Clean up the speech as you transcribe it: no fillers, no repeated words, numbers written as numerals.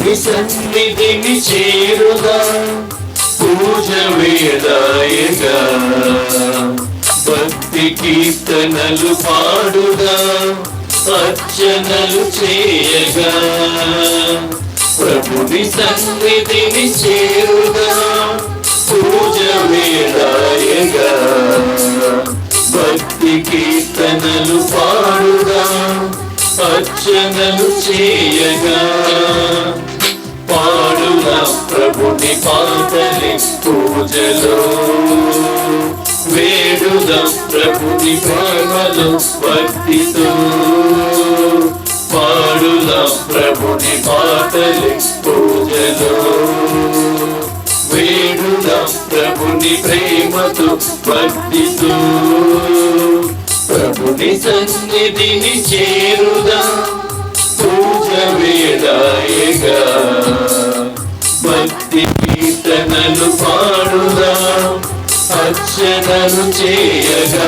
ప్రభుని సన్నిధిని చేరుగా పూజ వేళాయగా భక్తి కీర్తనలు పాడుగా అర్చనలు చేయగా ప్రభుని సన్నిధిని చేరుగా పూజ వేళాయగా భక్తి కీర్తనలు పాడుగా అర్చనలు చేయగా పాడుగా ప్రభుని పాటలే పూజలో వేడుగా ప్రభుని ప్రేమలో భక్తితో పాడుగా ప్రభుని పాటలే పూజలో వేడుగా ప్రభుని ప్రేమతో భక్తితో ప్రభుని సన్నిధిని చేరుగా పూజ వేళాయగా భక్తి కీర్తనలు పాడుగా అర్చనలు చేయగా